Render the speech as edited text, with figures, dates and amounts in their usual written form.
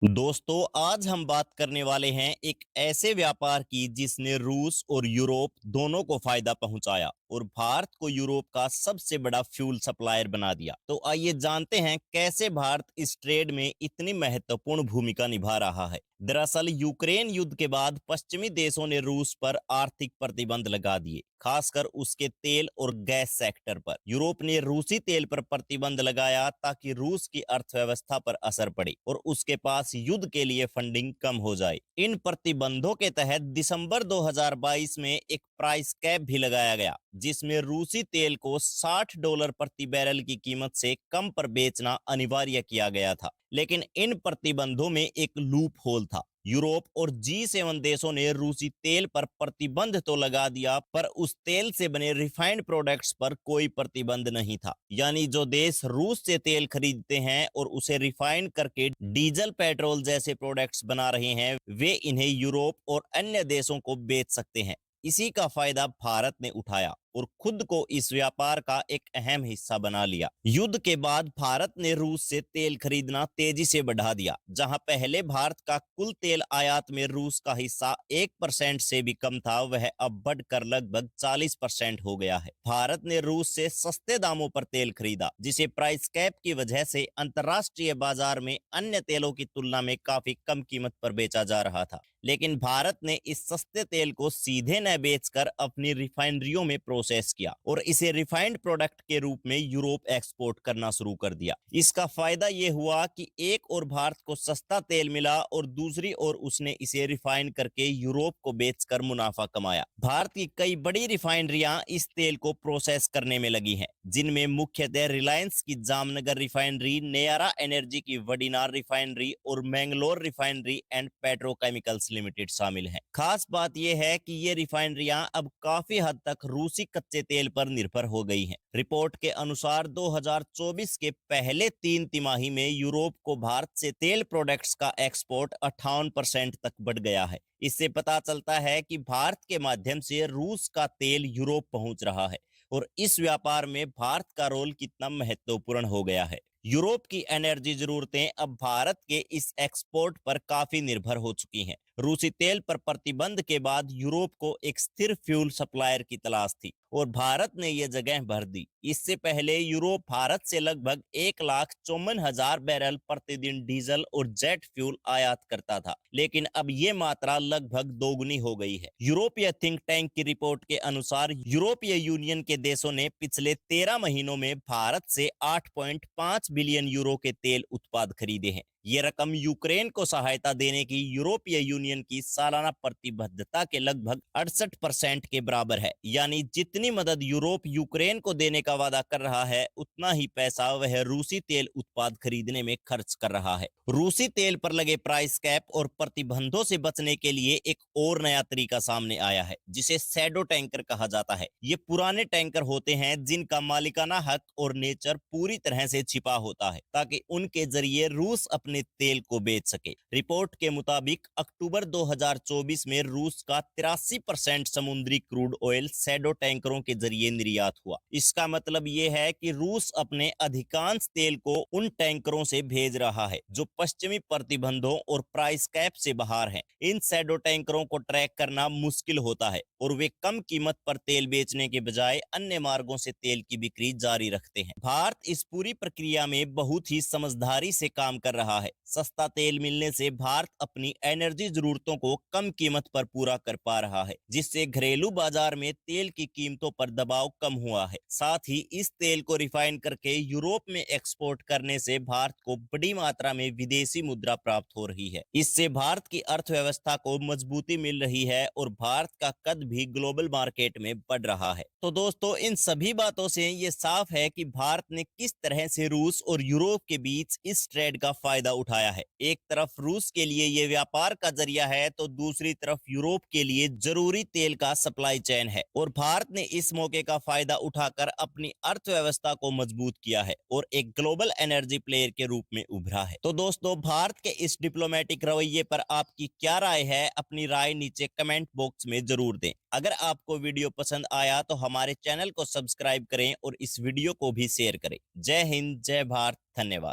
दोस्तों आज हम बात करने वाले हैं एक ऐसे व्यापार की जिसने रूस और यूरोप दोनों को फायदा पहुंचाया और भारत को यूरोप का सबसे बड़ा फ्यूल सप्लायर बना दिया। तो आइए जानते हैं कैसे भारत इस ट्रेड में इतनी महत्वपूर्ण भूमिका निभा रहा है। दरअसल यूक्रेन युद्ध के बाद पश्चिमी देशों ने रूस पर आर्थिक प्रतिबंध लगा दिए, खासकर उसके तेल और गैस सेक्टर पर। यूरोप ने रूसी तेल पर प्रतिबंध लगाया ताकि रूस की अर्थव्यवस्था पर असर पड़े और उसके पास युद्ध के लिए फंडिंग कम हो जाए। इन प्रतिबंधों के तहत दिसंबर 2022 में एक प्राइस कैप भी लगाया गया, जिसमें रूसी तेल को $60 प्रति बैरल की कीमत से कम पर बेचना अनिवार्य किया गया था। लेकिन इन प्रतिबंधों में एक लूप होल था। यूरोप और G7 देशों ने रूसी तेल पर प्रतिबंध तो लगा दिया, पर उस तेल से बने रिफाइंड प्रोडक्ट्स पर कोई प्रतिबंध नहीं था। यानी जो देश रूस से तेल खरीदते हैं और उसे रिफाइंड करके डीजल, पेट्रोल जैसे प्रोडक्ट्स बना रहे हैं, वे इन्हें यूरोप और अन्य देशों को बेच सकते हैं। इसी का फायदा भारत ने उठाया और खुद को इस व्यापार का एक अहम हिस्सा बना लिया। युद्ध के बाद भारत ने रूस से तेल खरीदना तेजी से बढ़ा दिया। जहां पहले भारत का कुल तेल आयात में रूस का हिस्सा 1% से भी कम था, वह अब बढ़कर लगभग 40% हो गया है। भारत ने रूस से सस्ते दामों पर तेल खरीदा, जिसे प्राइस कैप की वजह से अंतर्राष्ट्रीय बाजार में अन्य तेलों की तुलना में काफी कम कीमत पर बेचा जा रहा था। लेकिन भारत ने इस सस्ते तेल को सीधे न बेचकर अपनी रिफाइनरियों में प्रोसेस किया और इसे रिफाइंड प्रोडक्ट के रूप में यूरोप एक्सपोर्ट करना शुरू कर दिया। इसका फायदा यह हुआ कि एक और भारत को सस्ता तेल मिला और दूसरी ओर उसने इसे रिफाइन करके यूरोप को बेचकर मुनाफा कमाया। भारत की कई बड़ी रिफाइनरियां इस तेल को प्रोसेस करने में लगी हैं, जिनमें मुख्यतः रिलायंस की जामनगर रिफाइनरी, नेयारा एनर्जी की वडीनार रिफाइनरी और Mangalore refinery and petrochemicals limited शामिल हैं। खास बात यह है कि ये रिफाइनरियां अब काफी हद तक रूसी कच्चे तेल पर निर्भर हो गई हैं। रिपोर्ट के अनुसार 2024 के पहले 3 तिमाही में यूरोप को भारत से तेल प्रोडक्ट्स का एक्सपोर्ट 58% तक बढ़ गया है। इससे पता चलता है कि भारत के माध्यम से रूस का तेल यूरोप पहुंच रहा है और इस व्यापार में भारत का रोल कितना महत्वपूर्ण हो गया है। यूरोप की एनर्जी जरूरतें अब भारत के इस एक्सपोर्ट पर काफी निर्भर हो चुकी हैं। रूसी तेल पर प्रतिबंध के बाद यूरोप को एक स्थिर फ्यूल सप्लायर की तलाश थी और भारत ने यह जगह भर दी। इससे पहले यूरोप भारत से लगभग 1,54,000 बैरल प्रतिदिन डीजल और जेट फ्यूल आयात करता था, लेकिन अब ये मात्रा लगभग दोगुनी हो गई है। यूरोपीय थिंक टैंक की रिपोर्ट के अनुसार यूरोपीय यूनियन के देशों ने पिछले 13 महीनों में भारत से 8.5 बिलियन यूरो के तेल उत्पाद खरीदे हैं। ये रकम यूक्रेन को सहायता देने की यूरोपीय यूनियन की सालाना प्रतिबद्धता के लगभग 68% के बराबर है। यानी जितनी मदद यूरोप यूक्रेन को देने का वादा कर रहा है, उतना ही पैसा वह रूसी तेल उत्पाद खरीदने में खर्च कर रहा है। रूसी तेल पर लगे प्राइस कैप और प्रतिबंधों से बचने के लिए एक और नया तरीका सामने आया है, जिसे शैडो टैंकर कहा जाता है। ये पुराने टैंकर होते हैं जिनका मालिकाना हक और नेचर पूरी तरह से छिपा होता है, ताकि उनके जरिए रूस अपने तेल को बेच सके। रिपोर्ट के मुताबिक अक्टूबर 2024 में रूस का 83% समुद्री क्रूड ऑयल शैडो टैंकरों के जरिए निर्यात हुआ। इसका मतलब यह है कि रूस अपने अधिकांश तेल को उन टैंकरों से भेज रहा है जो पश्चिमी प्रतिबंधों और प्राइस कैप से बाहर हैं। इन शैडो टैंकरों को ट्रैक करना मुश्किल होता है और वे कम कीमत पर तेल बेचने के बजाय अन्य मार्गों से तेल की बिक्री जारी रखते हैं। भारत इस पूरी प्रक्रिया में बहुत ही समझदारी से काम कर रहा है। सस्ता तेल मिलने से भारत अपनी एनर्जी जरूरतों को कम कीमत पर पूरा कर पा रहा है, जिससे घरेलू बाजार में तेल की कीमतों पर दबाव कम हुआ है। साथ ही इस तेल को रिफाइन करके यूरोप में एक्सपोर्ट करने से भारत को बड़ी मात्रा में विदेशी मुद्रा प्राप्त हो रही है। इससे भारत की अर्थव्यवस्था को मजबूती मिल रही है और भारत का कद भी ग्लोबल मार्केट में बढ़ रहा है। तो दोस्तों, इन सभी बातों से ये साफ है कि भारत ने किस तरह से रूस और यूरोप के बीच इस ट्रेड का फायदा उठाया है। एक तरफ रूस के लिए ये व्यापार का जरिया है, तो दूसरी तरफ यूरोप के लिए जरूरी तेल का सप्लाई चेन है और भारत ने इस मौके का फायदा उठाकर अपनी अर्थव्यवस्था को मजबूत किया है और एक ग्लोबल एनर्जी प्लेयर के रूप में उभरा है। तो दोस्तों, भारत के इस डिप्लोमेटिक रवैये पर आपकी क्या राय है? अपनी राय नीचे कमेंट बॉक्स में जरूर दें। अगर आपको वीडियो पसंद आया तो हमारे चैनल को सब्सक्राइब करें और इस वीडियो को भी शेयर करें। जय हिंद, जय भारत, धन्यवाद।